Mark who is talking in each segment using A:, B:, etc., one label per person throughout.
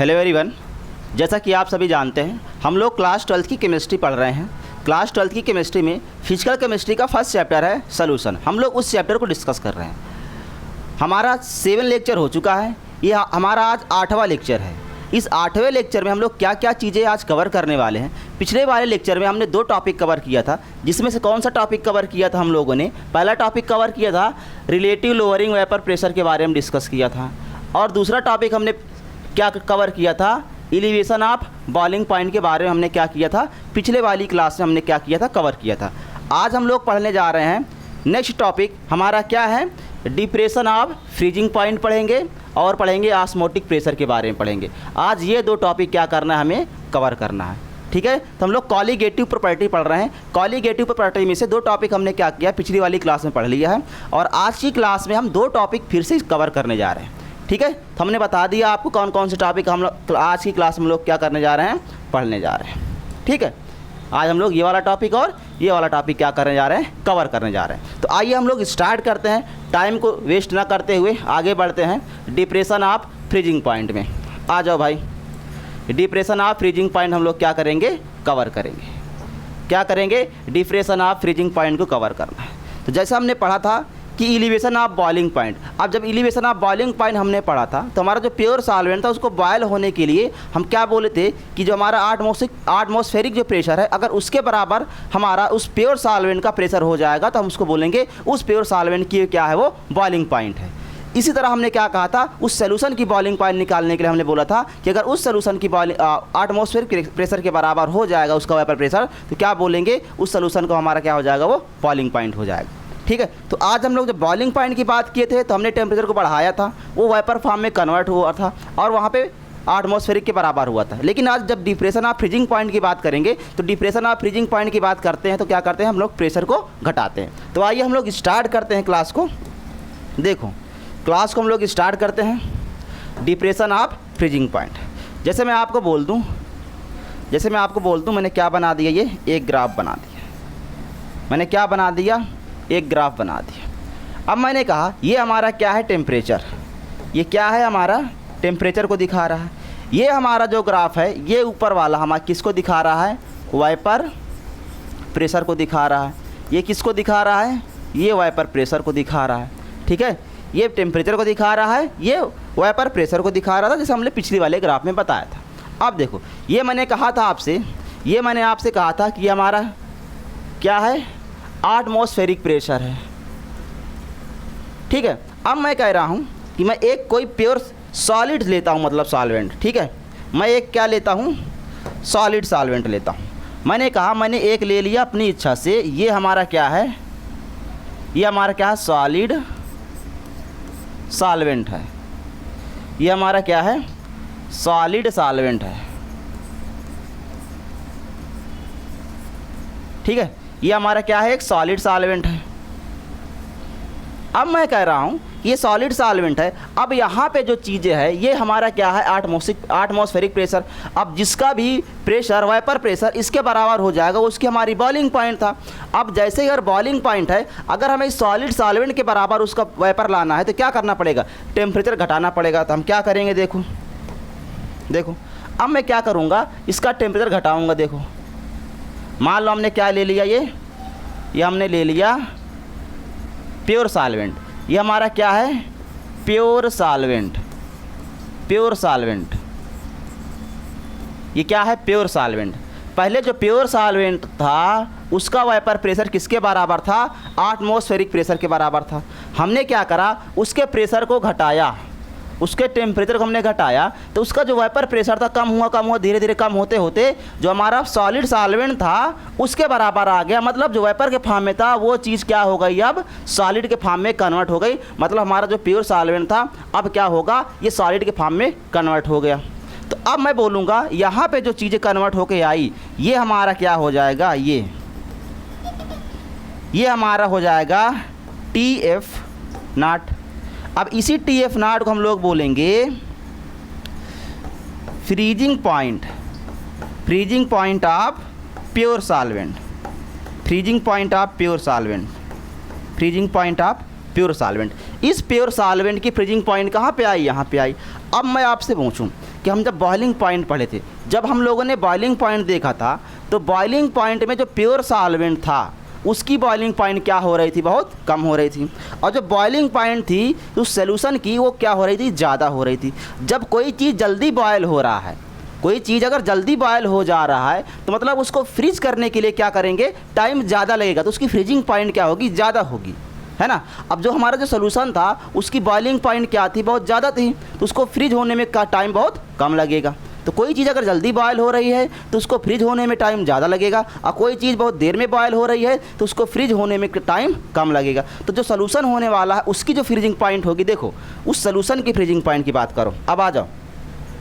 A: Hello everyone, जैसा कि आप सभी जानते हैं हम लोग क्लास 12th की केमिस्ट्री पढ़ रहे हैं। क्लास 12th की केमिस्ट्री में फिजिकल केमिस्ट्री का फर्स्ट चैप्टर है सॉल्यूशन। हम लोग उस चैप्टर को डिस्कस कर रहे हैं। हमारा 7 लेक्चर हो चुका है, ये हमारा आज 8वां लेक्चर है। इस 8वें लेक्चर में हम लोग क्या क्या चीज़ें आज कवर करने वाले हैं। पिछले वाले लेक्चर में हमने 2 टॉपिक कवर किया था, जिसमें से कौन सा टॉपिक कवर किया था हम लोगों ने। पहला टॉपिक कवर किया था रिलेटिव लोअरिंग वेपर प्रेशर के बारे में डिस्कस किया था, और दूसरा टॉपिक हमने क्या कवर किया था, एलिवेशन ऑफ बॉइलिंग पॉइंट के बारे में हमने क्या किया था, पिछले वाली क्लास में हमने क्या किया था, कवर किया था। आज हम लोग पढ़ने जा रहे हैं नेक्स्ट टॉपिक हमारा क्या है, डिप्रेशन ऑफ फ्रीजिंग पॉइंट पढ़ेंगे और पढ़ेंगे ऑस्मोटिक प्रेशर के बारे में पढ़ेंगे। आज ये 2 टॉपिक क्या करना है, हमें कवर करना है। ठीक है, तो हम लोग कॉलीगेटिव प्रॉपर्टी पढ़ रहे हैं। कॉलीगेटिव प्रॉपर्टी में से 2 टॉपिक हमने क्या किया, पिछली वाली क्लास में पढ़ लिया है, और आज की क्लास में हम 2 टॉपिक फिर से कवर करने जा रहे हैं। ठीक है, तो हमने बता दिया आपको कौन कौन से टॉपिक हम लोग आज की क्लास में लोग क्या करने जा रहे हैं, पढ़ने जा रहे हैं। ठीक है, आज हम लोग ये वाला टॉपिक और ये वाला टॉपिक क्या करने जा रहे हैं, कवर करने जा रहे हैं। तो आइए हम लोग स्टार्ट करते हैं, टाइम को वेस्ट ना करते हुए आगे बढ़ते हैं डिप्रेशन ऑफ फ्रीजिंग पॉइंट में। आ जाओ भाई, डिप्रेशन ऑफ फ्रीजिंग पॉइंट हम लोग क्या करेंगे, कवर करेंगे। क्या करेंगे, डिप्रेशन ऑफ फ्रीजिंग पॉइंट को कवर करना है। तो जैसा हमने पढ़ा था कि एलिवेशन ऑफ बॉइलिंग पॉइंट, अब जब एलिवेशन ऑफ बॉइलिंग पॉइंट हमने पढ़ा था तो हमारा जो प्योर सॉल्वेंट था उसको बॉयल होने के लिए हम क्या बोले थे कि जो हमारा एटमॉस्फेरिक जो प्रेशर है, अगर उसके बराबर हमारा उस प्योर सॉल्वेंट का प्रेशर हो जाएगा तो हम उसको बोलेंगे उस प्योर सॉल्वेंट की क्या है, वो बॉइलिंग पॉइंट है। इसी तरह हमने क्या कहा था, उस सोल्यूशन की बॉइलिंग पॉइंट निकालने के लिए हमने बोला था कि अगर उस सोल्यूशन की एटमॉस्फेरिक प्रेशर के बराबर हो जाएगा उसका वेपर प्रेशर, तो क्या बोलेंगे, उस सोल्यूशन को हमारा क्या हो जाएगा, वो बॉइलिंग पॉइंट हो जाएगा। ठीक है, तो आज हम लोग जब बॉइलिंग पॉइंट की बात किए थे तो हमने टेम्परेचर को बढ़ाया था, वो वेपर फॉर्म में कन्वर्ट हुआ था और वहाँ पे एटमॉस्फेरिक के बराबर हुआ था। लेकिन आज जब डिप्रेशन ऑफ फ्रीजिंग पॉइंट की बात करेंगे तो डिप्रेशन ऑफ फ्रीजिंग पॉइंट की बात करते हैं तो क्या करते हैं, हम लोग प्रेशर को घटाते हैं। तो आइए हम लोग स्टार्ट करते हैं क्लास को। देखो, क्लास को हम लोग स्टार्ट करते हैं डिप्रेशन ऑफ फ्रीजिंग पॉइंट। जैसे मैं आपको बोल दूँ मैंने क्या बना दिया, ये एक ग्राफ बना दिया। मैंने क्या बना दिया, एक ग्राफ बना दिया। अब मैंने कहा ये हमारा क्या है, टेम्परेचर। ये क्या है, हमारा टेम्परेचर को दिखा रहा है। ये हमारा जो ग्राफ है, ये ऊपर वाला हमारा किसको दिखा रहा है, वेपर प्रेशर को दिखा रहा है। ये किसको दिखा रहा है, ये वेपर प्रेशर को दिखा रहा है। ठीक है, ये टेम्परेचर को दिखा रहा है, ये वेपर प्रेशर को दिखा रहा था, जैसे हमने पिछली वाले ग्राफ में बताया था। अब देखो, ये मैंने कहा था आपसे, ये मैंने आपसे कहा था कि हमारा क्या है, एटमॉस्फेरिक प्रेशर है। ठीक है, अब मैं कह रहा हूँ कि मैं एक कोई प्योर सॉलिड लेता हूँ, मतलब सॉल्वेंट। ठीक है, मैं एक क्या लेता हूँ, सॉलिड सॉल्वेंट लेता हूँ। मैंने कहा मैंने एक ले लिया अपनी इच्छा से, ये हमारा क्या है, ये हमारा क्या है, सॉलिड सॉल्वेंट है। ये हमारा क्या है, सॉलिड सॉल्वेंट है। ठीक है, ये हमारा क्या है, एक सॉलिड सॉल्वेंट है। अब मैं कह रहा हूँ ये सॉलिड सॉल्वेंट है। अब यहाँ पे जो चीज़ें है, ये हमारा क्या है, एटमॉस्फेरिक प्रेशर। अब जिसका भी प्रेशर, वेपर प्रेशर इसके बराबर हो जाएगा, उसकी हमारी बॉइलिंग पॉइंट था। अब जैसे ही अगर बॉइलिंग पॉइंट है, अगर हमें सॉलिड सॉल्वेंट के बराबर उसका वेपर लाना है तो क्या करना पड़ेगा, टेम्परेचर घटाना पड़ेगा। तो हम क्या करेंगे, देखो अब मैं क्या करूँगा, इसका टेम्परेचर घटाऊँगा। देखो, मान लो हमने क्या ले लिया, ये हमने ले लिया प्योर सॉल्वेंट। ये हमारा क्या है, प्योर सॉल्वेंट। ये क्या है, प्योर सॉल्वेंट। पहले जो प्योर सॉल्वेंट था उसका वेपर प्रेशर किसके बराबर था, एटमॉस्फेरिक प्रेशर के बराबर था। हमने क्या करा, उसके प्रेशर को घटाया, उसके टेम्परेचर को हमने घटाया, तो उसका जो वेपर प्रेशर था कम हुआ, धीरे धीरे कम होते होते जो हमारा सॉलिड सॉल्वेंट था उसके बराबर आ गया। मतलब जो वेपर के फॉर्म में था वो चीज़ क्या हो गई, अब सॉलिड के फॉर्म में कन्वर्ट हो गई। मतलब हमारा जो प्योर सॉल्वेंट था अब क्या होगा, ये सॉलिड के फॉर्म में कन्वर्ट हो गया। तो अब मैं बोलूँगा यहाँ पे जो चीज़ें कन्वर्ट होके आई, ये हमारा क्या हो जाएगा, ये हमारा हो जाएगा TF0। अब इसी TF0 को हम लोग बोलेंगे freezing point of pure solvent. इस प्योर सॉल्वेंट की फ्रीजिंग पॉइंट कहाँ पे आई, यहाँ पे आई। अब मैं आपसे पूछूं कि हम जब बॉइलिंग पॉइंट पढ़े थे, जब हम लोगों ने बॉइलिंग पॉइंट देखा था तो बॉइलिंग पॉइंट में जो प्योर सॉल्वेंट था उसकी बॉइलिंग पॉइंट क्या हो रही थी, बहुत कम हो रही थी, और जो बॉइलिंग पॉइंट थी उस सॉल्यूशन की वो क्या हो रही थी, ज़्यादा हो रही थी। जब कोई चीज़ जल्दी बॉयल हो रहा है, कोई चीज़ अगर जल्दी बॉयल हो जा रहा है तो मतलब उसको फ्रीज करने के लिए क्या करेंगे, टाइम ज़्यादा लगेगा, तो उसकी फ्रीजिंग पॉइंट क्या होगी, ज़्यादा होगी, है ना। अब जो हमारा जो सोल्यूशन था उसकी बॉइलिंग पॉइंट क्या थी, बहुत ज़्यादा थी, तो उसको फ्रीज होने में का टाइम बहुत कम लगेगा। तो कोई चीज़ अगर जल्दी बॉयल हो रही है तो उसको फ्रीज होने में टाइम ज़्यादा लगेगा, और कोई चीज़ बहुत देर में बॉयल हो रही है तो उसको फ्रीज होने में टाइम कम लगेगा। तो जो सोल्यूशन होने वाला है उसकी जो फ्रीजिंग पॉइंट होगी, देखो उस सोल्यूशन की फ्रीजिंग पॉइंट की बात करो। अब आ जाओ,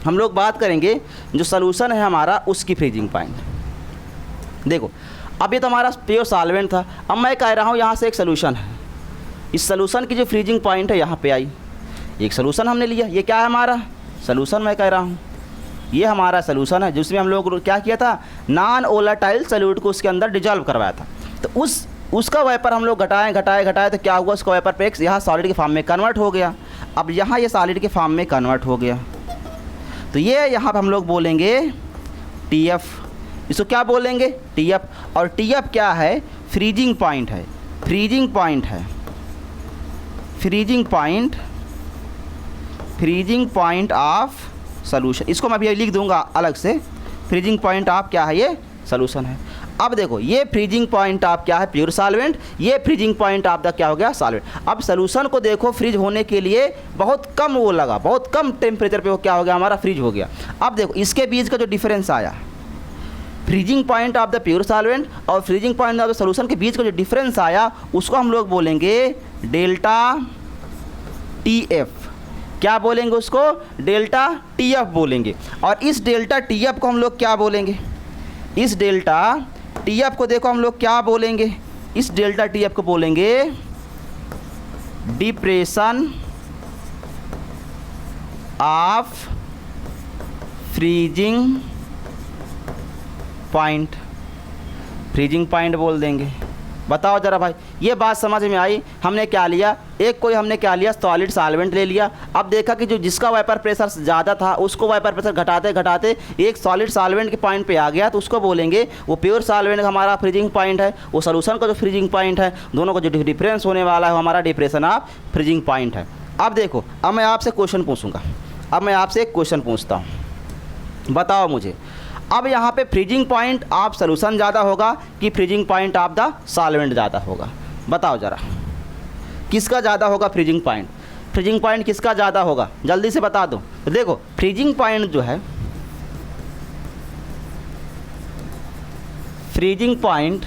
A: हम लोग बात करेंगे जो सोल्यूशन है हमारा उसकी फ्रीजिंग पॉइंट। देखो अब ये तो हमारा प्योर सॉल्वेंट था, अब मैं कह रहा हूँ यहाँ से एक सोल्यूशन है, इस सोल्यूशन की जो फ्रीजिंग पॉइंट है यहाँ पे आई, एक सोल्यूशन हमने लिया, ये क्या है हमारा सोल्यूशन, मैं कह रहा हूँ ये हमारा सोल्यूशन है जिसमें हम लोग क्या किया था, नॉन वोलेटाइल सॉल्यूट को उसके अंदर डिजॉल्व करवाया था। तो उसका वेपर हम लोग घटाएं तो क्या हुआ, उसका वेपर पे यहाँ सॉलिड के फॉर्म में कन्वर्ट हो गया। अब यहाँ ये सॉलिड के फॉर्म में कन्वर्ट हो गया, तो ये यहाँ पर हम लोग बोलेंगे TF, इसको क्या बोलेंगे TF, और TF क्या है, फ्रीजिंग पॉइंट है, फ्रीजिंग पॉइंट है, फ्रीजिंग पॉइंट ऑफ सॉल्यूशन। इसको मैं अभी लिख दूंगा अलग से, फ्रीजिंग पॉइंट ऑफ क्या है, ये सॉल्यूशन है। अब देखो ये फ्रीजिंग पॉइंट ऑफ क्या है, प्योर सॉल्वेंट, ये फ्रीजिंग पॉइंट ऑफ द क्या हो गया, सॉल्वेंट। अब सॉल्यूशन को देखो फ्रीज होने के लिए बहुत कम वो लगा, बहुत कम टेम्परेचर पे वो क्या हो गया, हमारा फ्रीज हो गया। अब देखो इसके बीच का जो डिफरेंस आया, freezing point of the pure solvent और freezing point of the solution के बीच का जो डिफरेंस आया उसको हम लोग बोलेंगे डेल्टा TF। क्या बोलेंगे उसको, डेल्टा TF बोलेंगे। और इस डेल्टा TF को हम लोग क्या बोलेंगे, इस डेल्टा TF को देखो हम लोग क्या बोलेंगे, इस डेल्टा TF को बोलेंगे depression of freezing point, freezing point बोल देंगे। बताओ जरा भाई, ये बात समझ में आई। हमने क्या लिया, हमने क्या लिया, सॉलिड सॉल्वेंट ले लिया। अब देखा कि जो जिसका वेपर प्रेशर ज़्यादा था उसको वेपर प्रेशर घटाते घटाते एक सॉलिड सॉल्वेंट के पॉइंट पे आ गया, तो उसको बोलेंगे वो प्योर सॉल्वेंट हमारा फ्रीजिंग पॉइंट है, वो सॉल्यूशन का जो फ्रीजिंग पॉइंट है, दोनों का जो डिफरेंस होने वाला है वो हमारा डिप्रेशन ऑफ फ्रीजिंग पॉइंट है। अब देखो, अब मैं आपसे क्वेश्चन पूछूंगा, अब मैं आपसे एक क्वेश्चन पूछता हूँ, बताओ मुझे, अब यहाँ पे फ्रीजिंग पॉइंट ऑफ सॉल्यूशन ज़्यादा होगा कि freezing point of the solvent ज़्यादा होगा, बताओ ज़रा किसका ज़्यादा होगा फ्रीजिंग पॉइंट, फ्रीजिंग पॉइंट किसका ज़्यादा होगा, जल्दी से बता दो। तो देखो फ्रीजिंग पॉइंट जो है, फ्रीजिंग पॉइंट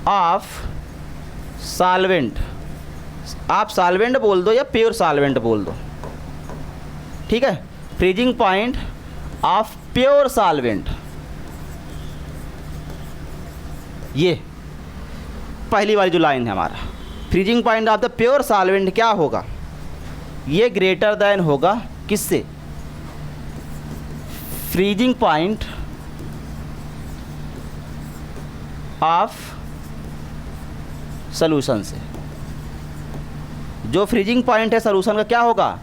A: ऑफ सॉल्वेंट, आप सॉल्वेंट बोल दो या प्योर सॉल्वेंट बोल दो, ठीक है, freezing point of pure solvent, ये पहली वाली जो लाइन है हमारा, freezing point of the pure solvent क्या होगा, ये ग्रेटर देन होगा किससे, फ्रीजिंग पॉइंट ऑफ सॉल्यूशन से। जो फ्रीजिंग पॉइंट है सॉल्यूशन का क्या होगा,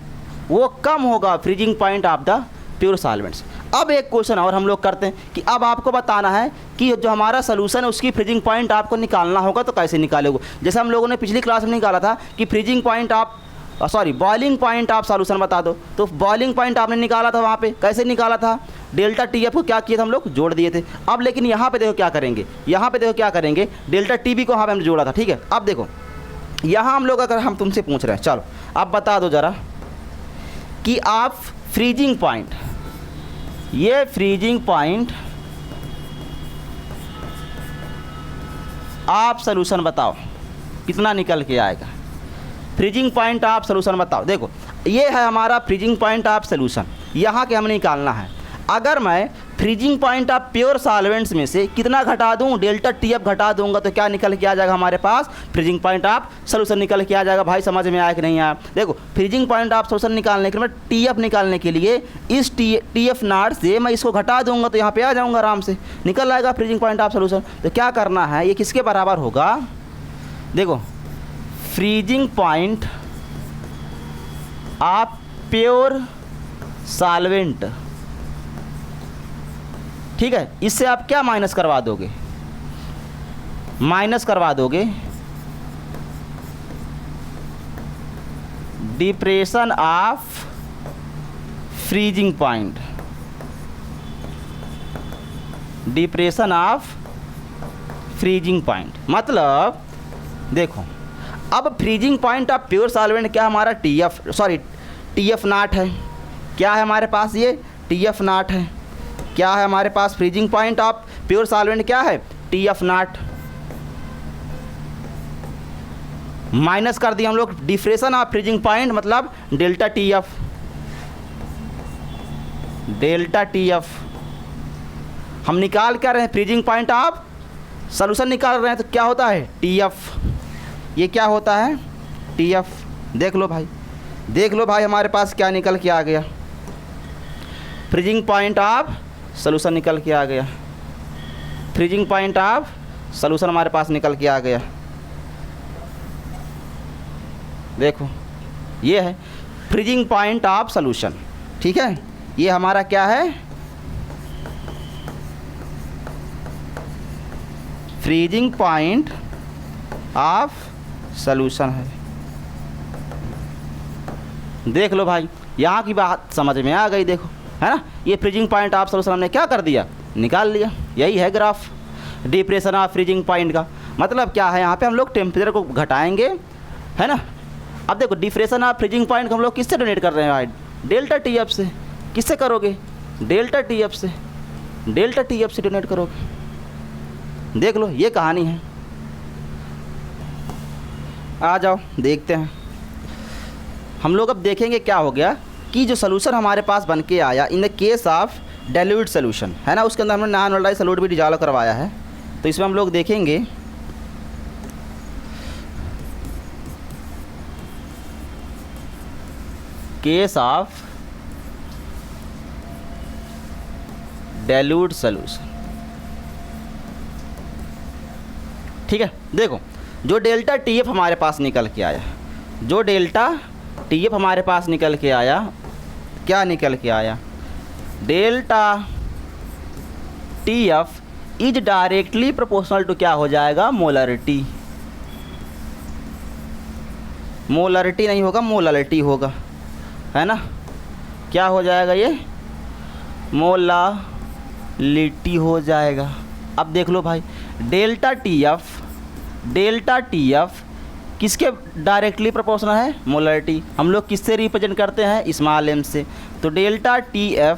A: वो कम होगा freezing point of the pure solvents. अब एक क्वेश्चन और हम लोग करते हैं कि अब आपको बताना है कि जो हमारा सॉल्यूशन है उसकी फ्रीजिंग पॉइंट आपको निकालना होगा, तो कैसे निकालोगे। जैसे हम लोगों ने पिछली क्लास में निकाला था कि फ्रीजिंग पॉइंट आप बॉइलिंग पॉइंट आप सॉल्यूशन बता दो, तो बॉइलिंग पॉइंट आपने निकाला था, वहाँ पे कैसे निकाला था, डेल्टा TF को क्या किए थे हम लोग, जोड़ दिए थे। अब लेकिन यहाँ पे देखो क्या करेंगे, यहाँ पे देखो क्या करेंगे, डेल्टा TB को वहाँ पे हमने जोड़ा था, ठीक है। अब देखो यहाँ हम लोग, अगर हम तुमसे पूछ रहे हैं, चलो अब बता दो ज़रा कि आप फ्रीजिंग पॉइंट, ये फ्रीजिंग पॉइंट आप सॉल्यूशन बताओ कितना निकल के आएगा, फ्रीजिंग पॉइंट आप सॉल्यूशन बताओ। देखो ये है हमारा फ्रीजिंग पॉइंट आप सॉल्यूशन, यहाँ के हमें निकालना है। अगर मैं freezing point of pure solvents में से कितना घटा दूं, डेल्टा TF घटा दूंगा, तो क्या निकल के आ जाएगा हमारे पास, फ्रीजिंग पॉइंट ऑफ सॉल्यूशन निकल के आ जाएगा। भाई समझ में आया कि नहीं आया। देखो फ्रीजिंग पॉइंट ऑफ सॉल्यूशन निकालने के लिए, TF निकालने के लिए इस TF नॉट से मैं इसको घटा दूंगा, तो यहाँ पे आ जाऊँगा, आराम से निकल आएगा फ्रीजिंग पॉइंट ऑफ सॉल्यूशन। तो क्या करना है, ये किसके बराबर होगा, देखो freezing point of pure solvent, ठीक है। इससे आप क्या माइनस करवा दोगे, माइनस करवा दोगे depression of freezing point, depression of freezing point. मतलब देखो, अब freezing point of pure solvent क्या हमारा TF नॉट है। क्या है हमारे पास, ये TF नॉट है। क्या है हमारे पास freezing point of pure solvent, क्या है TF नॉट। माइनस कर दिया हम लोग डिप्रेशन ऑफ फ्रीजिंग पॉइंट, मतलब डेल्टा TF। हम निकाल क्या रहे हैं, फ्रीजिंग पॉइंट ऑफ सॉल्यूशन निकाल रहे हैं, तो क्या होता है TF। ये क्या होता है TF। देख लो भाई, देख लो भाई, हमारे पास क्या निकल के आ गया, फ्रीजिंग पॉइंट ऑफ सॉल्यूशन निकल के आ गया, फ्रीजिंग पॉइंट ऑफ सॉल्यूशन हमारे पास निकल के आ गया। देखो ये है फ्रीजिंग पॉइंट ऑफ सॉल्यूशन, ठीक है। ये हमारा क्या है, फ्रीजिंग पॉइंट ऑफ सॉल्यूशन है। देख लो भाई, यहाँ की बात समझ में आ गई, देखो है ना। ये फ्रीजिंग पॉइंट ऑफ सॉल्यूशन हमने क्या कर दिया, निकाल लिया। यही है graph depression of freezing point का। मतलब क्या है, यहाँ पे हम लोग टेम्परेचर को घटाएंगे, है ना। अब देखो डिप्रेशन ऑफ फ्रीजिंग पॉइंट को हम लोग किससे डोनेट कर रहे हैं भाई, डेल्टा TF से। किससे करोगे, डेल्टा TF से, डेल्टा TF से डोनेट करोगे। देख लो ये कहानी है। आ जाओ देखते हैं हम लोग। अब देखेंगे क्या हो गया कि जो सोल्यूशन हमारे पास बन के आया in the case of dilute solution, है ना, उसके अंदर हमने नॉन वोलेटाइल सॉल्यूट भी डिजॉल्व करवाया है। तो इसमें हम लोग देखेंगे केस ऑफ डाइल्यूट सॉल्यूशन, ठीक है। देखो जो डेल्टा TF हमारे पास निकल के आया, जो डेल्टा TF हमारे पास निकल के आया, क्या निकल के आया, delta TF is directly proportional to क्या हो जाएगा, मोलरिटी। मोलरिटी नहीं होगा, मोलालिटी होगा, है ना। क्या हो जाएगा ये, मोलालिटी हो जाएगा। अब देख लो भाई, डेल्टा TF किसके डायरेक्टली प्रोपोर्शनल है, मोलरिटी। हम लोग किससे रिप्रेजेंट करते हैं, स्मॉल m से। तो डेल्टा TF,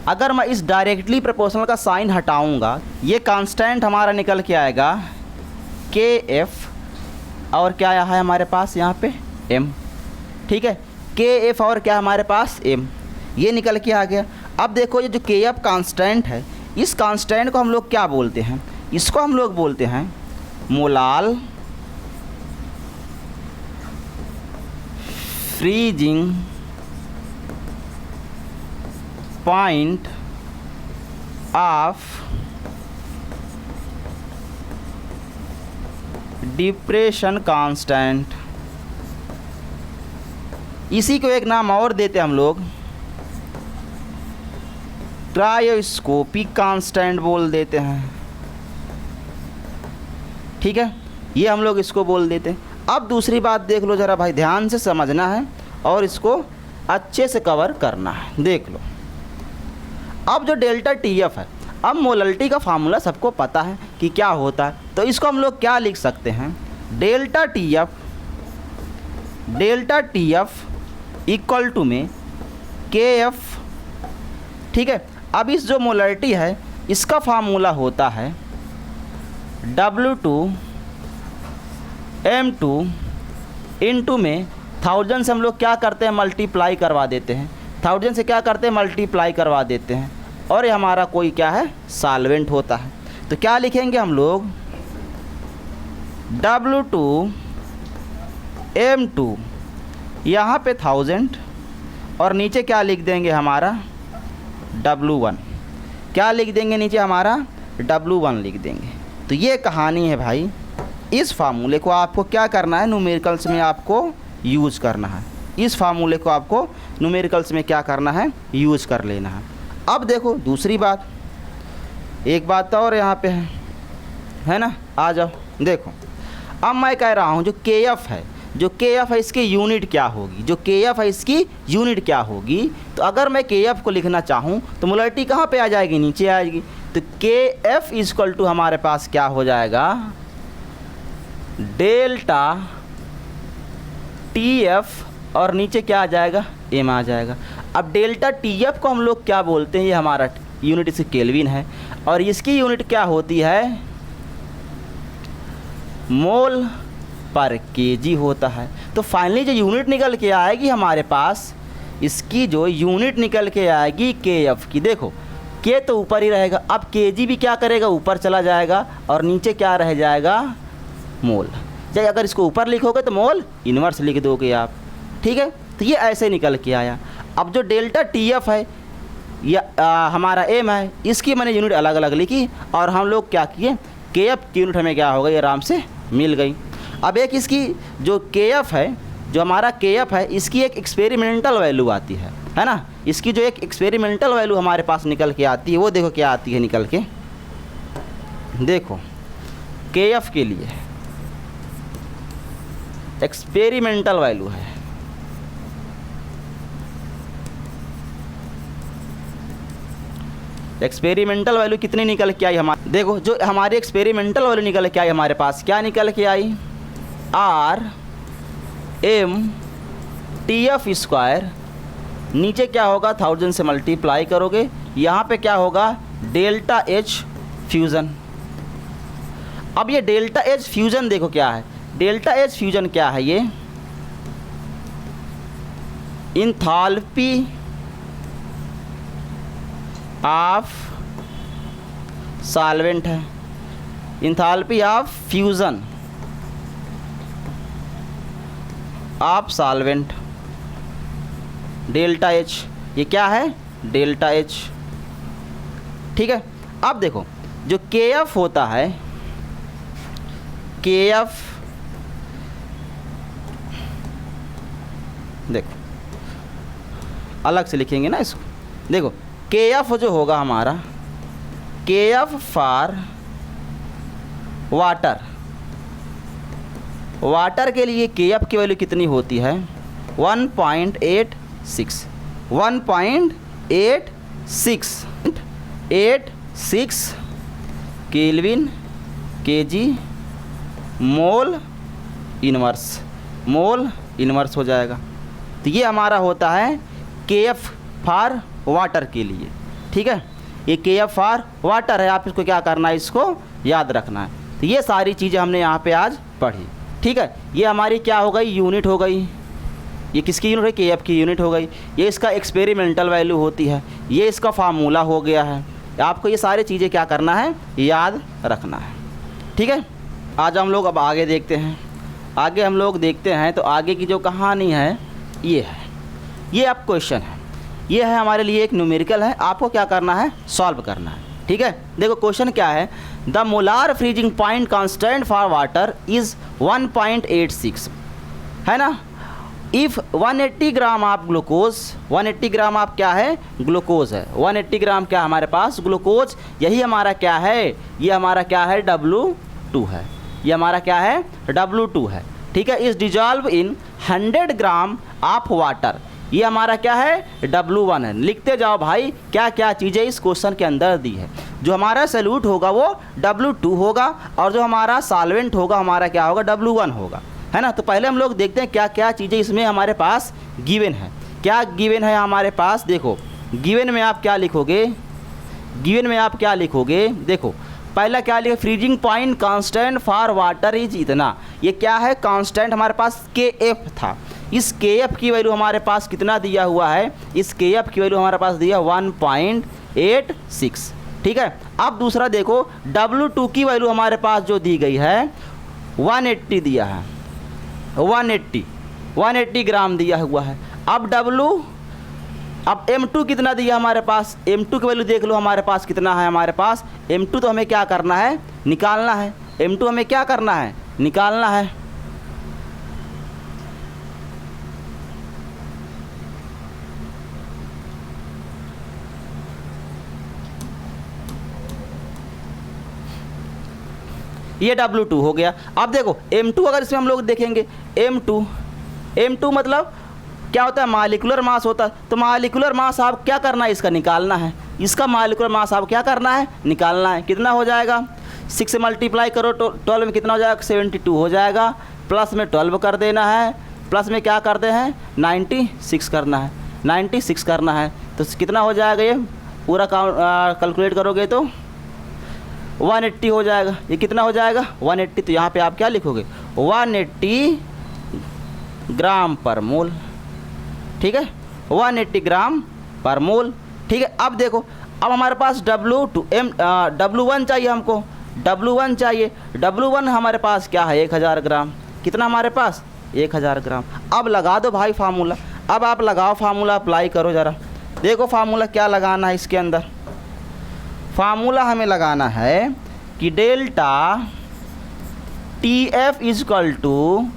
A: अगर मैं इस डायरेक्टली प्रोपोर्शनल का साइन हटाऊंगा, ये कांस्टेंट हमारा निकल के आएगा KF, और क्या आया है हमारे पास यहाँ पे m, ठीक है। KF और क्या हमारे पास m, ये निकल के आ गया। अब देखो ये जो KF कांस्टेंट है, इस कांस्टेंट को हम लोग क्या बोलते हैं, इसको हम लोग बोलते हैं molal freezing point of depression constant. इसी को एक नाम और देते हम लोग, क्रायोस्कोपिक कांस्टेंट बोल देते हैं, ठीक है। ये हम लोग इसको बोल देते हैं। अब दूसरी बात देख लो ज़रा भाई, ध्यान से समझना है और इसको अच्छे से कवर करना है। देख लो, अब जो डेल्टा TF है, अब मोलरिटी का फार्मूला सबको पता है कि क्या होता है। तो इसको हम लोग क्या लिख सकते हैं, डेल्टा TF इक्वल टू में KF, ठीक है। अब इस जो मोलरिटी है, इसका फार्मूला होता है W2M2 इंटू में 1000 से हम लोग क्या करते हैं, मल्टीप्लाई करवा देते हैं। 1000 से क्या करते हैं, मल्टीप्लाई करवा देते हैं, और ये हमारा कोई क्या है, सॉल्वेंट होता है। तो क्या लिखेंगे हम लोग, W2M2 यहाँ पे 1000 और नीचे क्या लिख देंगे हमारा W1। क्या लिख देंगे नीचे हमारा W1 लिख देंगे। तो ये कहानी है भाई। इस फार्मूले को आपको क्या करना है, न्यूमेरिकल्स में आपको यूज़ करना है। इस फार्मूले को आपको न्यूमेरिकल्स में क्या करना है, यूज कर लेना है। अब देखो दूसरी बात, एक बात और यहाँ पे है ना, आ जाओ देखो। अब मैं कह रहा हूँ जो KF है, जो KF है इसकी यूनिट क्या होगी, जो KF है इसकी यूनिट क्या होगी। तो अगर मैं KF को लिखना चाहूँ तो मोलरिटी कहाँ पे आ जाएगी, नीचे आएगी। तो KF इक्वल टू हमारे पास क्या हो जाएगा, डेल्टा TF और नीचे क्या आ जाएगा, M आ जाएगा। अब डेल्टा TF को हम लोग क्या बोलते हैं, ये हमारा यूनिट इसकी केल्विन है और इसकी यूनिट क्या होती है, मोल पर केजी होता है। तो फाइनली जो यूनिट निकल के आएगी हमारे पास, इसकी जो यूनिट निकल के आएगी KF की, देखो K तो ऊपर ही रहेगा, अब KG भी क्या करेगा, ऊपर चला जाएगा और नीचे क्या रह जाएगा, मोल। चाहे अगर इसको ऊपर लिखोगे तो मोल इन्वर्स लिख दोगे आप, ठीक है। तो ये ऐसे निकल के आया। अब जो डेल्टा TF है या हमारा M है, इसकी मैंने यूनिट अलग अलग लिखी और हम लोग क्या किए, KF की यूनिट हमें क्या हो गई, आराम से मिल गई। अब एक इसकी जो KF है, जो हमारा KF है, इसकी एक एक्सपेरिमेंटल वैल्यू आती है ना। इसकी जो एक एक्सपेरिमेंटल वैल्यू हमारे पास निकल के आती है, वो देखो क्या आती है निकल के, देखो KF के लिए एक्सपेरिमेंटल वैल्यू है, एक्सपेरिमेंटल वैल्यू कितनी निकल के आई हमारे, देखो जो हमारी एक्सपेरिमेंटल वैल्यू निकल के आई हमारे पास, क्या निकल के आई, RM TF स्क्वायर, नीचे क्या होगा 1000 से मल्टीप्लाई करोगे, यहाँ पे क्या होगा डेल्टा H फ्यूज़न। अब ये डेल्टा H फ्यूज़न देखो क्या है, डेल्टा H फ्यूज़न क्या है, ये इंथाल्पी ऑफ सॉल्वेंट है, enthalpy of fusion of solvent, delta H, ये क्या है डेल्टा H, ठीक है। अब देखो जो KF होता है, KF देखो अलग से लिखेंगे ना इसको, देखो KF जो होगा हमारा, KF फॉर वाटर, वाटर के लिए KF की वैल्यू कितनी होती है 1.86, 1.86 केल्विन केजी मोल इन्वर्स, मोल इन्वर्स हो जाएगा। तो ये हमारा होता है KF फॉर वाटर के लिए, ठीक है। ये KF फॉर वाटर है, आप इसको क्या करना है, इसको याद रखना है। तो ये सारी चीज़ें हमने यहाँ पे आज पढ़ी, ठीक है। ये हमारी क्या हो गई, यूनिट हो गई, ये किसकी यूनिट है, KF की यूनिट हो गई। ये इसका एक्सपेरिमेंटल वैल्यू होती है, ये इसका फार्मूला हो गया है। आपको ये सारी चीज़ें क्या करना है, याद रखना है, ठीक है। आज हम लोग अब आगे देखते हैं, आगे हम लोग देखते हैं। तो आगे की जो कहानी है ये है, ये अब क्वेश्चन है, ये है हमारे लिए एक न्यूमेरिकल है, आपको क्या करना है, सॉल्व करना है, ठीक है। देखो क्वेश्चन क्या है, the molar freezing point constant for water is 1.86, है ना। If 180 gram of glucose, 180 gram of क्या है, ग्लूकोज है, 180 ग्राम क्या हमारे पास, ग्लूकोज, यही हमारा क्या है, ये हमारा क्या है, W2 है, ये हमारा क्या है, W2 है, ठीक है। इस dissolve in 100 gram of water, ये हमारा क्या है, W1 है। लिखते जाओ भाई क्या क्या चीज़ें इस क्वेश्चन के अंदर दी है। जो हमारा सॉल्यूट होगा वो W2 होगा और जो हमारा सॉल्वेंट होगा हमारा क्या होगा, W1 होगा, है ना। तो पहले हम लोग देखते हैं क्या क्या चीज़ें इसमें हमारे पास गिवन है, क्या गिवन है हमारे पास। देखो गिवन में आप क्या लिखोगे, गिवन में आप क्या लिखोगे, देखो पहला क्या लिखा, freezing point constant for water is इतना, ये क्या है, कांस्टेंट हमारे पास KF था। इस KF की वैल्यू हमारे पास कितना दिया हुआ है, इस KF की वैल्यू हमारे पास दिया 1.86, ठीक है। अब दूसरा देखो W2 की वैल्यू हमारे पास जो दी गई है 180 दिया है, 180 ग्राम दिया हुआ है। अब अब M2 कितना दिया हमारे पास, M2 की वैल्यू देख लो हमारे पास कितना है, हमारे पास M2 तो हमें क्या करना है, निकालना है, M2 हमें क्या करना है, निकालना है। ये W2 हो गया। अब देखो M2 अगर इसमें हम लोग देखेंगे, M2 मतलब क्या होता है, मॉलिक्यूलर मास होता है। तो मॉलिक्यूलर मास आप क्या करना है, इसका निकालना है, इसका मॉलिक्यूलर मास आप क्या करना है, निकालना है। कितना हो जाएगा, 6 से मल्टीप्लाई करो तो 12 में कितना हो जाएगा, 72 हो जाएगा। प्लस में 12 कर देना है, प्लस में क्या करते हैं 96 करना है, 96 करना है। तो कितना हो जाएगा, ये पूरा कैलकुलेट करोगे तो 180 हो जाएगा। ये कितना हो जाएगा 180। तो यहाँ पे आप क्या लिखोगे 180 ग्राम पर मोल, ठीक है, 180 ग्राम पर मोल, ठीक है। अब देखो, अब हमारे पास W1 चाहिए हमको, W1 चाहिए। W1 हमारे पास क्या है 1000 ग्राम, कितना हमारे पास 1000 ग्राम। अब लगा दो भाई फार्मूला, अब आप लगाओ फार्मूला, अप्लाई करो ज़रा। देखो फार्मूला क्या लगाना है इसके अंदर, फार्मूला हमें लगाना है कि delta TF equal to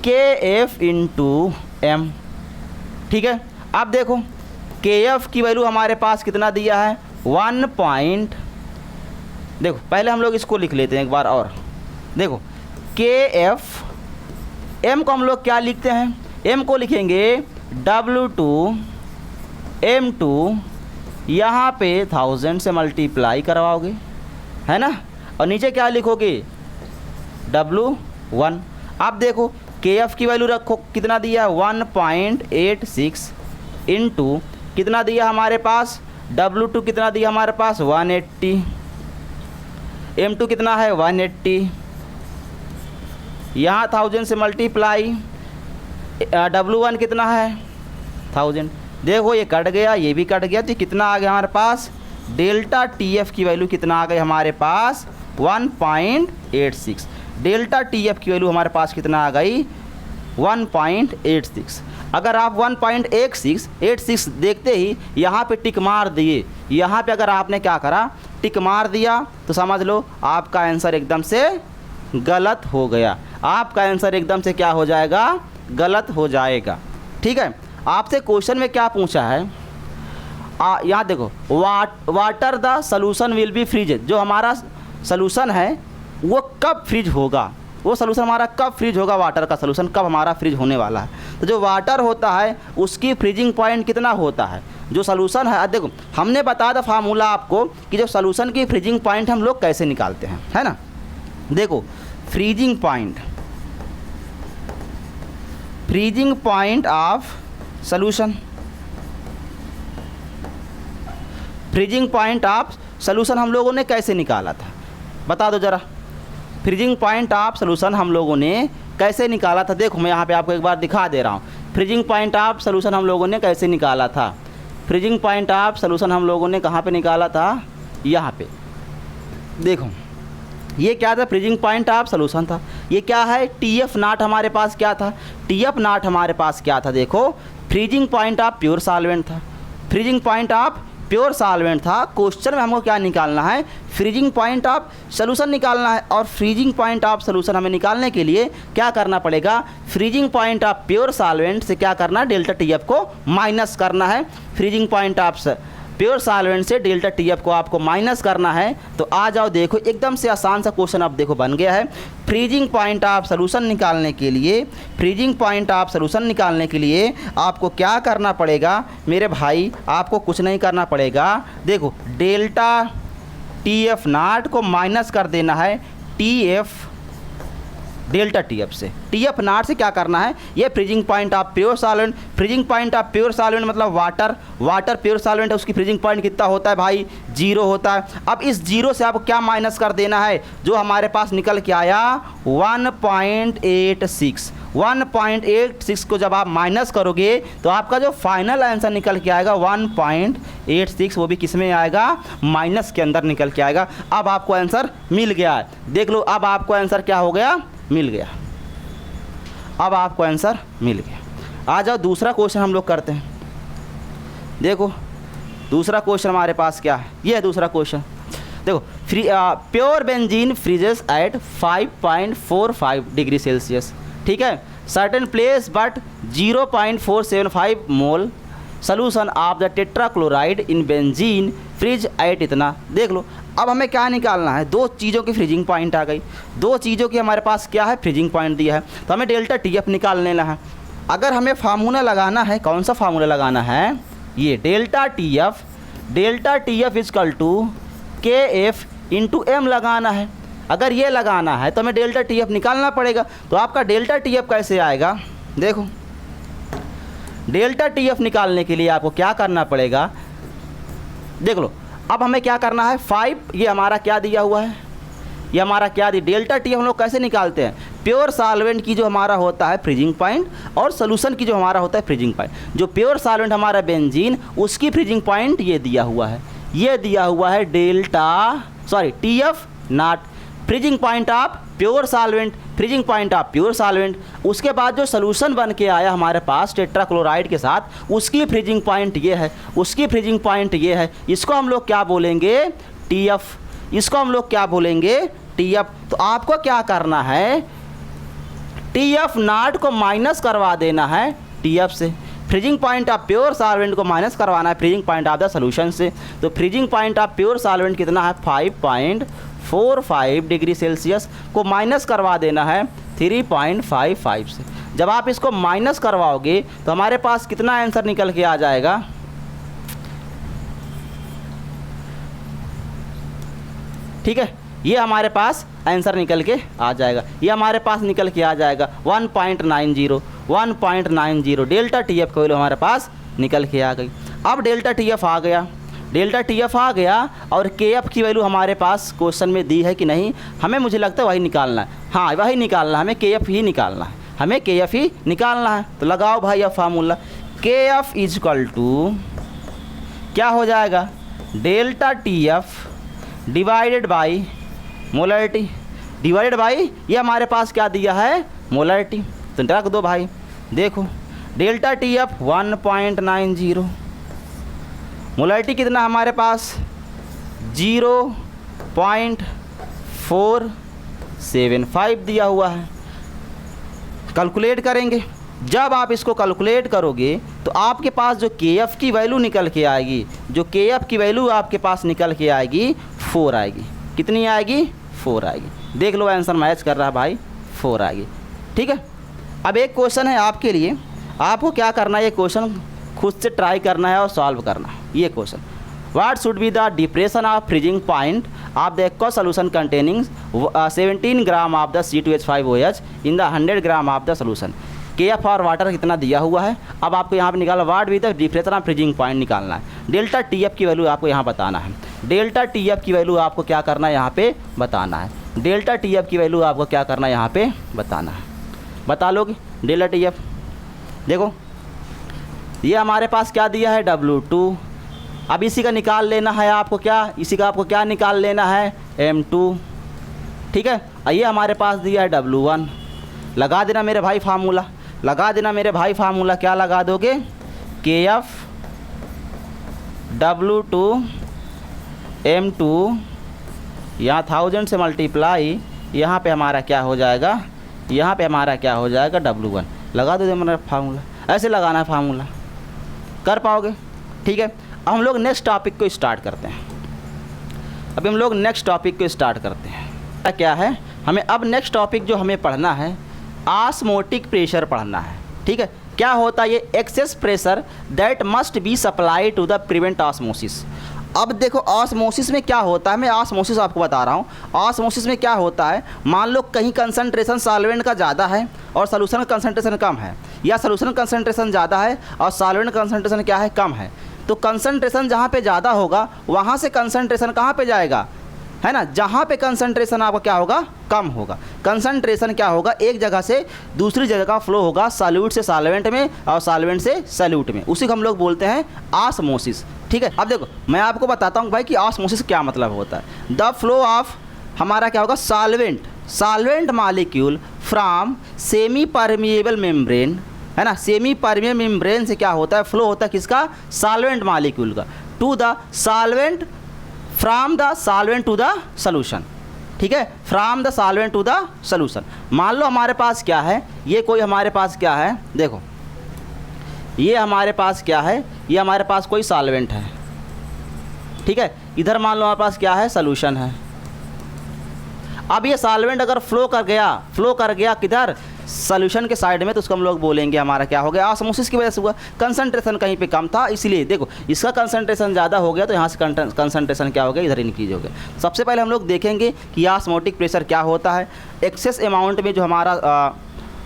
A: KF into M, ठीक है। अब देखो KF की वैल्यू हमारे पास कितना दिया है 1 देखो पहले हम लोग इसको लिख लेते हैं एक बार और। देखो KF, M को हम लोग क्या लिखते हैं, M को लिखेंगे W2 M2, यहाँ पे 1000 से मल्टीप्लाई करवाओगे, है ना, और नीचे क्या लिखोगे W1। अब देखो KF की वैल्यू रखो, कितना दिया 1.86 इंटू कितना दिया हमारे पास W2 कितना दिया हमारे पास 180, M2 कितना है 180, यहाँ 1000 से मल्टीप्लाई, W1 कितना है 1000। देखो ये कट गया, ये भी कट गया, तो कितना आ गया हमारे पास, डेल्टा TF की वैल्यू कितना आ गई हमारे पास 1.86। डेल्टा TF की वैल्यू हमारे पास कितना आ गई 1.86। अगर आप 1.86 देखते ही यहाँ पे टिक मार दिए, यहाँ पे अगर आपने क्या करा टिक मार दिया, तो समझ लो आपका आंसर एकदम से गलत हो गया, आपका आंसर एकदम से क्या हो जाएगा, गलत हो जाएगा, ठीक है। आपसे क्वेश्चन में क्या पूछा है, यहाँ देखो water the solution will be freeze, जो हमारा सॉल्यूशन है वो कब फ्रीज होगा, वो सॉल्यूशन हमारा कब फ्रीज होगा, वाटर का सॉल्यूशन कब हमारा फ्रीज होने वाला है। तो जो वाटर होता है उसकी फ्रीजिंग पॉइंट कितना होता है, जो सॉल्यूशन है। देखो हमने बताया था फार्मूला आपको कि जो सॉल्यूशन की फ्रीजिंग पॉइंट हम लोग कैसे निकालते हैं, है ना। देखो freezing point of solution, freezing point of solution हम लोगों ने कैसे निकाला था, बता दो ज़रा। फ्रीजिंग पॉइंट ऑफ सॉल्यूशन हम लोगों ने कैसे निकाला था, देखो मैं यहाँ पे आपको एक बार दिखा दे रहा हूँ। फ्रीजिंग पॉइंट ऑफ सॉल्यूशन हम लोगों ने कैसे निकाला था, फ्रीजिंग पॉइंट ऑफ सॉल्यूशन हम लोगों ने कहाँ पे निकाला था, यहाँ पे देखो ये क्या था, फ्रीजिंग पॉइंट ऑफ सॉल्यूशन था। ये क्या है TF नॉट हमारे पास क्या था, TF नॉट हमारे पास क्या था, देखो freezing point of pure solvent था, freezing point of pure solvent था। क्वेश्चन में हमको क्या निकालना है, फ्रीजिंग पॉइंट ऑफ सॉल्यूशन निकालना है। और फ्रीजिंग पॉइंट ऑफ सॉल्यूशन हमें निकालने के लिए क्या करना पड़ेगा, freezing point of pure solvent से क्या करना है, डेल्टा TF को माइनस करना है। Freezing point of pure solvent से डेल्टा TF को आपको माइनस करना है। तो आ जाओ, देखो एकदम से आसान सा क्वेश्चन अब देखो बन गया है। फ्रीजिंग पॉइंट ऑफ सॉल्यूशन निकालने के लिए, फ्रीजिंग पॉइंट ऑफ सॉल्यूशन निकालने के लिए आपको क्या करना पड़ेगा मेरे भाई, आपको कुछ नहीं करना पड़ेगा। देखो डेल्टा TF नॉट को माइनस कर देना है डेल्टा TF से। TF नॉट से क्या करना है, ये freezing point of pure solvent, freezing point of pure solvent मतलब वाटर प्योर सॉल्वेंट है, उसकी फ्रीजिंग पॉइंट कितना होता है भाई 0 होता है। अब इस 0 से आपको क्या माइनस कर देना है, जो हमारे पास निकल के आया 1.86 को जब आप माइनस करोगे तो आपका जो फाइनल आंसर निकल के आएगा 1.86, वो भी किस में आएगा, माइनस के अंदर निकल के आएगा। अब आपको आंसर मिल गया है, देख लो अब आपको आंसर क्या हो गया, मिल गया, अब आपको आंसर मिल गया। आ जाओ दूसरा क्वेश्चन हम लोग करते हैं। देखो दूसरा क्वेश्चन हमारे पास क्या है, ये है दूसरा क्वेश्चन। देखो pure benzene freezes at 5.45 degree Celsius, ठीक है, certain place but 0.475 mole solution of the tetrachloride in benzene freeze at इतना। देख लो अब हमें क्या निकालना है, दो चीज़ों की फ्रीजिंग पॉइंट आ गई, दो चीज़ों की हमारे पास क्या है फ्रीजिंग पॉइंट दिया है, तो हमें डेल्टा TF निकाल लेना है। अगर हमें फार्मूला लगाना है, कौन सा फार्मूला लगाना है, ये delta TF equal to KF into M लगाना है। अगर ये लगाना है तो हमें डेल्टा TF निकालना पड़ेगा। तो आपका डेल्टा TF कैसे आएगा, देखो डेल्टा TF निकालने के लिए आपको क्या करना पड़ेगा, देख लो अब हमें क्या करना है, 5 ये हमारा क्या दिया हुआ है, ये हमारा क्या दिया, डेल्टा TF हम लोग कैसे निकालते हैं, प्योर सॉल्वेंट की जो हमारा होता है फ्रीजिंग पॉइंट और सोल्यूशन की जो हमारा होता है फ्रीजिंग पॉइंट। जो प्योर सॉल्वेंट हमारा बेंजीन उसकी फ्रीजिंग पॉइंट ये दिया हुआ है, ये दिया हुआ है TF not freezing point of pure solvent, freezing point of pure solvent. उसके बाद जो सोल्यूशन बन के आया हमारे पास टेट्राक्लोराइड के साथ, उसकी फ्रीजिंग पॉइंट ये है, उसकी फ्रीजिंग पॉइंट ये है। इसको हम लोग क्या बोलेंगे, TF, इसको हम लोग क्या बोलेंगे, TF। तो आपको क्या करना है, TF नॉट को माइनस करवा देना है TF से, freezing point of pure solvent को माइनस करवाना है freezing point of the solution से। तो freezing point of pure solvent कितना है, 5.45 डिग्री सेल्सियस को माइनस करवा देना है 3.55 से। जब आप इसको माइनस करवाओगे तो हमारे पास कितना आंसर निकल के आ जाएगा, ठीक है, ये हमारे पास आंसर निकल के आ जाएगा, ये हमारे पास निकल के आ जाएगा 1.90 डेल्टा TF की वैल्यू हमारे पास निकल के आ गई। अब डेल्टा TF आ गया, डेल्टा TF आ गया और KF की वैल्यू हमारे पास क्वेश्चन में दी है कि नहीं, हमें मुझे लगता है वही निकालना है, हाँ वही निकालना है, हमें KF ही निकालना है, हमें KF ही निकालना है। तो लगाओ भाई अब फार्मूला, KF इजकल टू क्या हो जाएगा, delta TF divided by molarity, divided by ये हमारे पास क्या दिया है मोलरिटी। तो रख दो भाई, देखो डेल्टा TF 1.90, मोलरिटी कितना हमारे पास 0.475 दिया हुआ है। कैलकुलेट करेंगे, जब आप इसको कैलकुलेट करोगे तो आपके पास जो KF की वैल्यू निकल के आएगी, जो KF की वैल्यू आपके पास निकल के आएगी 4 आएगी। कितनी आएगी, 4 आएगी। देख लो आंसर मैच कर रहा है भाई, 4 आएगी, ठीक है। अब एक क्वेश्चन है आपके लिए, आपको क्या करना है, ये क्वेश्चन खुद से ट्राई करना है और सॉल्व करना है। ये question, what should be the depression of freezing point of the aqua solution containing 17 gram of the C2H5OH in the 100 gram of the solution. KF और वाटर कितना दिया हुआ है। अब आपको यहाँ पे निकालना, what be the depression of freezing point निकालना है। डेल्टा TF की वैल्यू आपको यहाँ बताना है, डेल्टा TF की वैल्यू आपको क्या करना है यहाँ पे बताना है, डेल्टा TF की वैल्यू आपको क्या करना है यहाँ पे बताना है। बता लोगे डेल्टा TF, देखो ये हमारे पास क्या दिया है W2। अब इसी का निकाल लेना है आपको, क्या इसी का आपको क्या निकाल लेना है M2, ठीक है। ये हमारे पास दिया है W1। लगा देना मेरे भाई फार्मूला, लगा देना मेरे भाई फार्मूला, क्या लगा दोगे, KF W2 M2 यहाँ 1000 से मल्टीप्लाई, यहाँ पे हमारा क्या हो जाएगा, यहाँ पे हमारा क्या हो जाएगा W1। लगा दो मेरा फार्मूला, ऐसे लगाना है फार्मूला, कर पाओगे, ठीक है। अब हम लोग नेक्स्ट टॉपिक को स्टार्ट करते हैं। अभी हम लोग नेक्स्ट टॉपिक को स्टार्ट करते हैं। क्या है, हमें अब नेक्स्ट टॉपिक जो हमें पढ़ना है, ऑस्मोटिक प्रेशर पढ़ना है, ठीक है। क्या होता है ये, excess pressure that must be supply to the prevent osmosis. अब देखो ऑस्मोसिस में क्या होता है, मैं ऑस्मोसिस आपको बता रहा हूँ। ऑस्मोसिस में क्या होता है, मान लो कहीं कंसंट्रेशन सॉल्वेंट का ज़्यादा है और सॉल्यूशन का कंसंट्रेशन कम है, या सॉल्यूशन कंसंट्रेशन ज़्यादा है और सॉल्वेंट कंसंट्रेशन क्या है, कम है। तो कंसंट्रेशन जहाँ पे ज़्यादा होगा वहाँ से कंसंट्रेशन कहाँ पे जाएगा, है ना, जहाँ पे कंसंट्रेशन आपका क्या होगा, कम होगा। कंसंट्रेशन क्या होगा, एक जगह से दूसरी जगह का फ्लो होगा, सॉल्यूट से सॉल्वेंट में और सॉल्वेंट से सॉल्यूट में, उसी को हम लोग बोलते हैं ऑस्मोसिस, ठीक है। अब देखो मैं आपको बताता हूँ भाई कि ऑस्मोसिस क्या मतलब होता है। द फ्लो ऑफ हमारा क्या होगा, solvent molecule from semi permeable membrane, है ना, सेमी परमिएबल मेम्ब्रेन से क्या होता है, फ्लो होता है किसका, सॉल्वेंट मॉलिक्यूल का, to the solvent, from the solvent to the solution, ठीक है, from the solvent to the solution. मान लो हमारे पास क्या है, ये कोई हमारे पास क्या है, देखो ये हमारे पास क्या है, ये हमारे पास कोई सॉल्वेंट है, ठीक है। इधर मान लो हमारे पास क्या है, सॉल्यूशन है। अब ये सॉल्वेंट अगर फ्लो कर गया किधर, सॉल्यूशन के साइड में, तो उसको हम लोग बोलेंगे हमारा क्या हो गया, ऑस्मोसिस की वजह से हुआ। कंसंट्रेशन कहीं पे कम था, इसलिए देखो इसका कंसंट्रेशन ज़्यादा हो गया तो यहाँ से कंसंट्रेशन क्या हो गया, इधर इंक्रीज हो गया। सबसे पहले हम लोग देखेंगे कि ऑस्मोटिक प्रेशर क्या होता है। एक्सेस अमाउंट में जो हमारा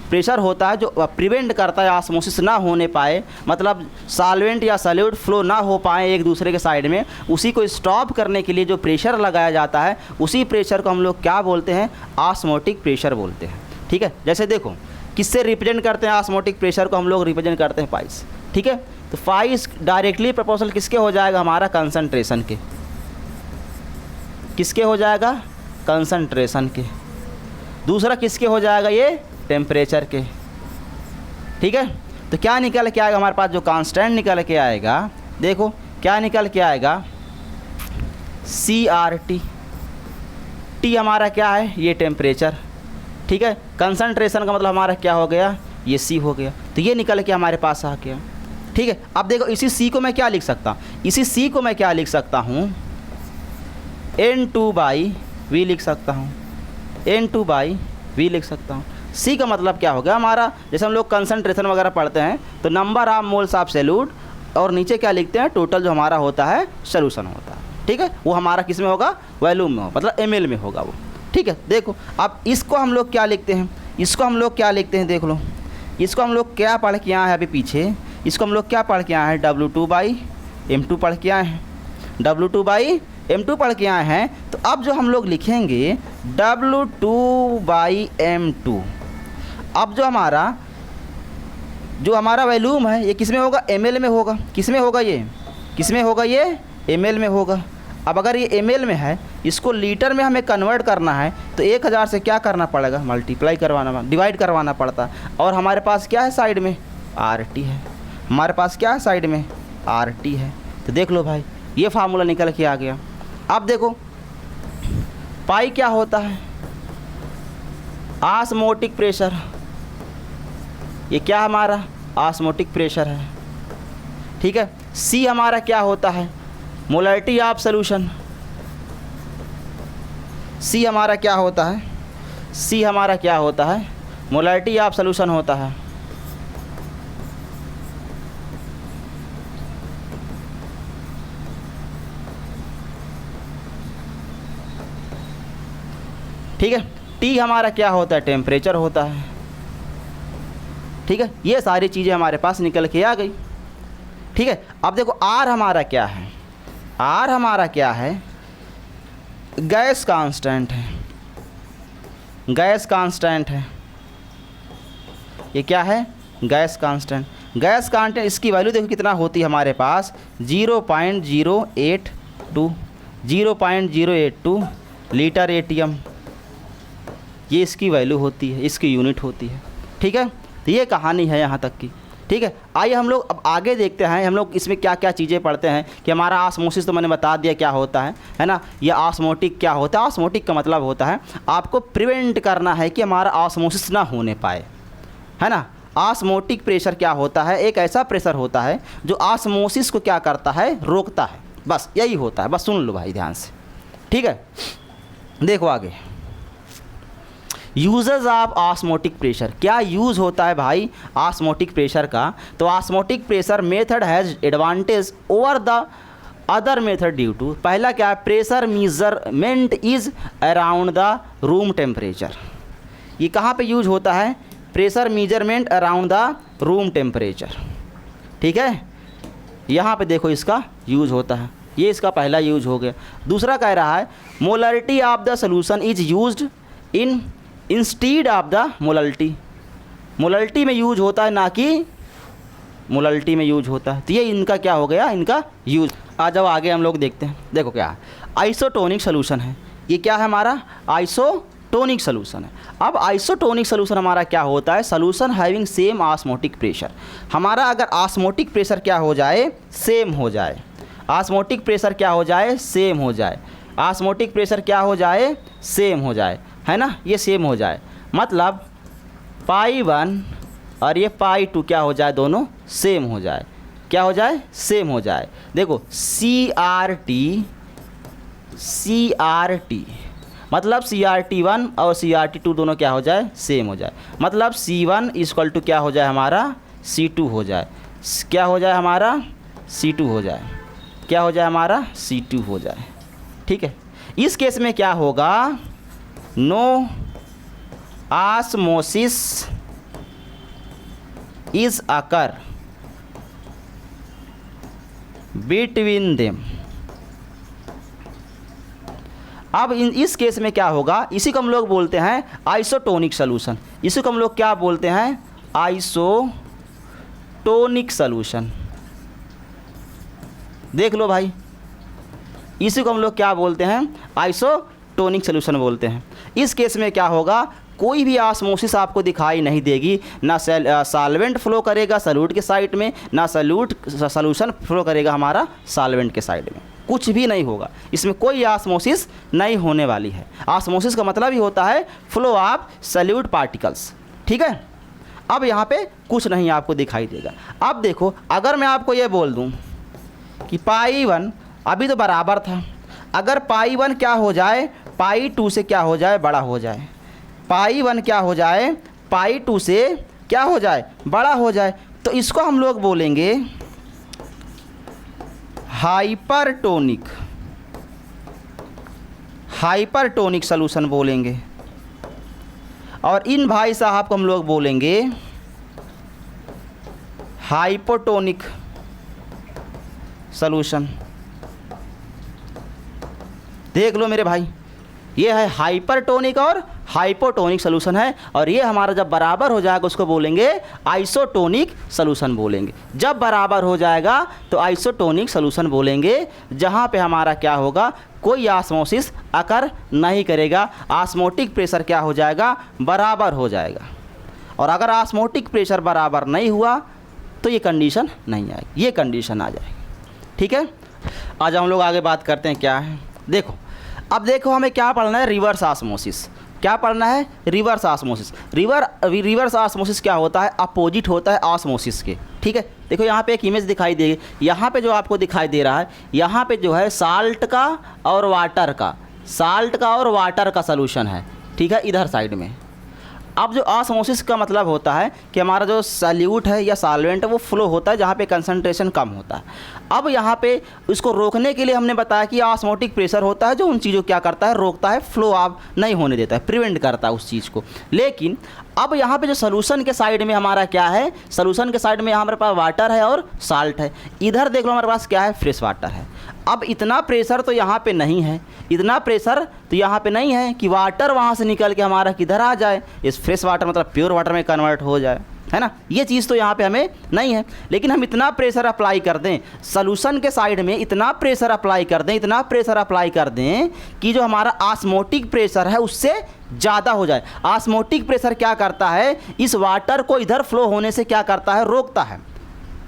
A: प्रेशर होता है, जो प्रिवेंट करता है ऑस्मोसिस ना होने पाए, मतलब सॉल्वेंट या सॉल्यूट फ्लो ना हो पाए एक दूसरे के साइड में, उसी को स्टॉप करने के लिए जो प्रेशर लगाया जाता है, उसी प्रेशर को हम लोग क्या बोलते हैं, ऑस्मोटिक प्रेशर बोलते हैं, ठीक है। जैसे देखो किससे रिप्रेजेंट करते हैं ऑस्मोटिक प्रेशर को, हम लोग रिप्रेजेंट करते हैं पाइस, ठीक है। तो पाइस डायरेक्टली प्रोपोर्शनल किसके हो जाएगा, हमारा कंसंट्रेशन के, किसके हो जाएगा, कंसंट्रेशन के। दूसरा किसके हो जाएगा, ये टेम्परेचर के, ठीक है। तो क्या निकल के आएगा हमारे पास, जो कांस्टेंट निकल के आएगा, देखो क्या निकल के आएगा, CRT। T हमारा क्या है, ये टेम्परेचर, ठीक है। कंसंट्रेशन का मतलब हमारा क्या हो गया, ये C हो गया। तो ये निकल के हमारे पास आ गया, ठीक है। अब देखो इसी C को मैं क्या लिख सकता हूँ, इसी C को मैं क्या लिख सकता हूँ, N2/V लिख सकता हूँ, N2/V लिख सकता हूँ। C का मतलब क्या हो गया हमारा, जैसे हम लोग कंसंट्रेशन वगैरह पढ़ते हैं तो number of moles of solute, और नीचे क्या लिखते हैं, टोटल जो हमारा होता है सॉल्यूशन होता है, ठीक है। वो हमारा किस में होगा, वॉल्यूम में हो, मतलब ml में होगा वो, ठीक है। देखो अब इसको हम लोग क्या लिखते हैं, इसको हम लोग क्या लिखते हैं, देख लो इसको हम लोग क्या पढ़ के आए हैं अभी पीछे, इसको हम लोग क्या पढ़ के आए हैं, W2/M2 पढ़ के आए हैं, W2/M2 पढ़ के आए हैं। तो अब जो हम लोग लिखेंगे W2/M2, अब जो हमारा वॉल्यूम है ये किस में होगा, ml में होगा। किस में होगा, ये किस में होगा, ये ml में होगा। अब अगर ये ml में है, इसको लीटर में हमें कन्वर्ट करना है तो 1000 से क्या करना पड़ेगा, मल्टीप्लाई करवाना, डिवाइड करवाना पड़ता है। और हमारे पास क्या है साइड में, RT है, हमारे पास क्या है साइड में, RT है। तो देख लो भाई ये फार्मूला निकल के आ गया। अब देखो पाई क्या होता है, ऑस्मोटिक प्रेशर, ये क्या हमारा ऑस्मोटिक प्रेशर है, ठीक है। C हमारा क्या होता है, मोलरिटी ऑफ सॉल्यूशन। C हमारा क्या होता है, C हमारा क्या होता है, मोलरिटी ऑफ सॉल्यूशन होता है, ठीक है। T हमारा क्या होता है, टेम्परेचर होता है, ठीक है। ये सारी चीज़ें हमारे पास निकल के आ गई, ठीक है। अब देखो R हमारा क्या है, R हमारा क्या है, गैस कांस्टेंट है, गैस कांस्टेंट है, ये क्या है, गैस कांस्टेंट। गैस कांस्टेंट इसकी वैल्यू देखो कितना होती है हमारे पास, 0.082 लीटर ATM, ये इसकी वैल्यू होती है, इसकी यूनिट होती है, ठीक है। तो ये कहानी है यहाँ तक की, ठीक है। आइए हम लोग अब आगे देखते हैं, हम लोग इसमें क्या क्या चीज़ें पढ़ते हैं कि हमारा ऑस्मोसिस तो मैंने बता दिया क्या होता है ना। ये ऑस्मोटिक क्या होता है, ऑस्मोटिक का मतलब होता है आपको प्रिवेंट करना है कि हमारा ऑस्मोसिस ना होने पाए, है ना। ऑस्मोटिक प्रेशर क्या होता है, एक ऐसा प्रेशर होता है जो ऑस्मोसिस को क्या करता है, रोकता है, बस यही होता है। बस सुन लो भाई ध्यान से, ठीक है। देखो आगे, यूजेस ऑफ ऑस्मोटिक प्रेशर, क्या यूज़ होता है भाई ऑस्मोटिक प्रेशर का। तो osmotic pressure method has advantage over the other method due to, पहला क्या है, pressure measurement is around the room temperature. ये कहाँ पे यूज होता है, pressure measurement around the room temperature, ठीक है। यहाँ पे देखो इसका यूज होता है, ये इसका पहला यूज हो गया। दूसरा कह रहा है molarity of the solution is used in instead of the molarity, molarity में यूज होता है ना कि मोलरिटी में यूज होता है। तो ये इनका क्या हो गया, इनका यूज। आ जाओ आगे हम लोग देखते हैं। देखो क्या है, आइसोटोनिक सोल्यूशन है, ये क्या है हमारा, आइसोटोनिक सोल्यूशन है। अब आइसोटोनिक सोल्यूशन हमारा क्या होता है, solution having same osmotic pressure. हमारा अगर ऑस्मोटिक प्रेशर क्या हो जाए, सेम हो जाए, ऑस्मोटिक प्रेशर क्या हो जाए, सेम हो जाए, ऑस्मोटिक प्रेशर क्या हो जाए, सेम हो जाए, है ना, ये सेम हो जाए। मतलब पाई 1 और ये पाई टू क्या हो जाए, दोनों सेम हो जाए, क्या हो जाए, सेम हो जाए। देखो CRT मतलब CRT1 और CRT2 दोनों क्या हो जाए, सेम हो जाए। मतलब C1 इक्वल टू क्या हो जाए हमारा, C2 हो जाए। क्या हो जाए हमारा, C2 हो जाए। क्या हो जाए हमारा, C2 हो जाए। ठीक है, इस केस में क्या होगा, no osmosis is occur between them. अब इस केस में क्या होगा, इसी को हम लोग बोलते हैं आइसोटोनिक सॉल्यूशन। इसी को हम लोग क्या बोलते हैं, आइसोटोनिक सॉल्यूशन। देख लो भाई, इसी को हम लोग क्या बोलते हैं, आइसोटोनिक सॉल्यूशन बोलते हैं। इस केस में क्या होगा, कोई भी ऑस्मोसिस आपको दिखाई नहीं देगी, ना सॉल्वेंट फ्लो करेगा सॉल्यूट के साइड में, ना सॉल्यूशन फ्लो करेगा हमारा सॉल्वेंट के साइड में, कुछ भी नहीं होगा। इसमें कोई ऑस्मोसिस नहीं होने वाली है। ऑस्मोसिस का मतलब ही होता है फ्लो ऑफ सॉल्यूट पार्टिकल्स। ठीक है, अब यहाँ पे कुछ नहीं आपको दिखाई देगा। अब देखो, अगर मैं आपको ये बोल दूँ कि पाई 1 अभी तो बराबर था, अगर पाई 1 क्या हो जाए, पाई 2 से क्या हो जाए, बड़ा हो जाए। पाई 1 क्या हो जाए, पाई 2 से क्या हो जाए, बड़ा हो जाए, तो इसको हम लोग बोलेंगे हाइपरटोनिक सॉल्यूशन बोलेंगे। और इन भाई साहब को हम लोग बोलेंगे हाइपोटोनिक सॉल्यूशन। देख लो मेरे भाई, ये है हाइपरटोनिक और हाइपोटोनिक सॉल्यूशन है। और ये हमारा जब बराबर हो जाएगा उसको बोलेंगे आइसोटोनिक सॉल्यूशन बोलेंगे। जब बराबर हो जाएगा तो आइसोटोनिक सॉल्यूशन बोलेंगे, जहाँ पे हमारा क्या होगा, कोई ऑस्मोसिस अकर नहीं करेगा, ऑस्मोटिक प्रेशर क्या हो जाएगा, बराबर हो जाएगा। और अगर ऑस्मोटिक प्रेशर बराबर नहीं हुआ तो ये कंडीशन नहीं आएगी, ये कंडीशन आ जाएगी। ठीक है, आज हम लोग आगे बात करते हैं क्या है। देखो, अब देखो हमें क्या पढ़ना है, रिवर्स ऑस्मोसिस। क्या पढ़ना है, रिवर्स ऑस्मोसिस। रिवर्स ऑस्मोसिस क्या होता है, अपोजिट होता है ऑस्मोसिस के। ठीक है, देखो यहाँ पे एक इमेज दिखाई देगी, यहाँ पे जो आपको दिखाई दे रहा है, यहाँ पे जो है साल्ट का और वाटर का सॉल्यूशन है। ठीक है, इधर साइड में। अब जो ऑस्मोसिस का मतलब होता है कि हमारा जो सॉल्यूट है या सॉल्वेंट है वो फ्लो होता है जहाँ पे कंसंट्रेशन कम होता है। अब यहाँ पे उसको रोकने के लिए हमने बताया कि ऑस्मोटिक प्रेशर होता है जो उन चीज़ों क्या करता है, रोकता है, फ्लो आप नहीं होने देता है, प्रिवेंट करता है उस चीज़ को। लेकिन अब यहाँ पे जो सॉल्यूशन के साइड में हमारा क्या है, सॉल्यूशन के साइड में हमारे पास वाटर है और साल्ट है। इधर देख लो हमारे पास क्या है, फ्रेश वाटर है। अब इतना प्रेशर तो यहाँ पे नहीं है, इतना प्रेशर तो यहाँ पे नहीं है कि वाटर वहाँ से निकल के हमारा किधर आ जाए, इस फ्रेश वाटर मतलब प्योर वाटर में कन्वर्ट हो जाए, है ना। ये चीज़ तो यहाँ पे हमें नहीं है। लेकिन हम इतना प्रेशर अप्लाई कर दें सॉल्यूशन के साइड में, इतना प्रेशर अप्लाई कर दें कि जो हमारा ऑस्मोटिक प्रेशर है उससे ज़्यादा हो जाए। ऑस्मोटिक प्रेशर क्या करता है, इस वाटर को इधर फ्लो होने से क्या करता है, रोकता है।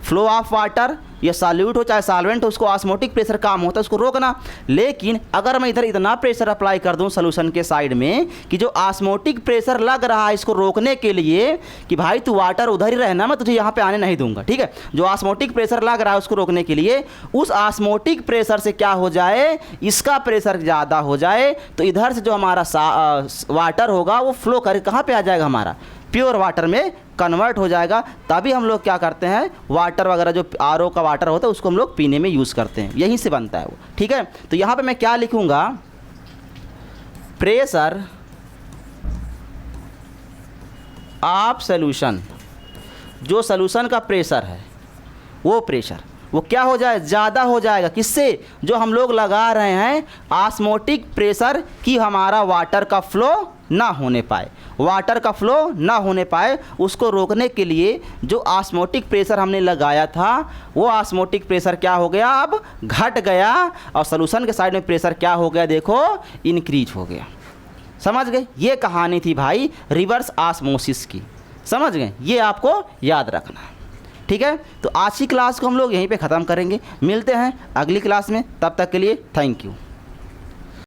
A: फ्लो ऑफ वाटर, ये सॉल्यूट हो चाहे सॉल्वेंट हो, उसको ऑस्मोटिक प्रेशर काम होता है उसको रोकना। लेकिन अगर मैं इधर इतना प्रेशर अप्लाई कर दूं सॉल्यूशन के साइड में कि जो ऑस्मोटिक प्रेशर लग रहा है इसको रोकने के लिए कि भाई तू वाटर उधर ही रहना, मैं तुझे यहाँ पे आने नहीं दूंगा। ठीक है, जो ऑस्मोटिक प्रेशर लग रहा है उसको रोकने के लिए उस ऑस्मोटिक प्रेशर से क्या हो जाए, इसका प्रेशर ज़्यादा हो जाए, तो इधर से जो हमारा वाटर होगा वो फ्लो कर कहाँ पर आ जाएगा, हमारा प्योर वाटर में कन्वर्ट हो जाएगा। तभी हम लोग क्या करते हैं, वाटर वगैरह जो आरओ का वाटर होता है उसको हम लोग पीने में यूज़ करते हैं, यहीं से बनता है वो। ठीक है, तो यहाँ पे मैं क्या लिखूँगा, प्रेशर ऑफ सॉल्यूशन। जो सॉल्यूशन का प्रेशर है वो प्रेशर वो क्या हो जाए, ज़्यादा हो जाएगा। किससे, जो हम लोग लगा रहे हैं ऑस्मोटिक प्रेशर कि हमारा वाटर का फ्लो ना होने पाए, वाटर का फ्लो ना होने पाए, उसको रोकने के लिए जो ऑस्मोटिक प्रेशर हमने लगाया था वो ऑस्मोटिक प्रेशर क्या हो गया, अब घट गया। और सॉल्यूशन के साइड में प्रेशर क्या हो गया, देखो इंक्रीज हो गया। समझ गए, ये कहानी थी भाई रिवर्स ऑस्मोसिस की। समझ गए, ये आपको याद रखना है। ठीक है, तो आज की क्लास को हम लोग यहीं पे ख़त्म करेंगे। मिलते हैं अगली क्लास में, तब तक के लिए थैंक यू।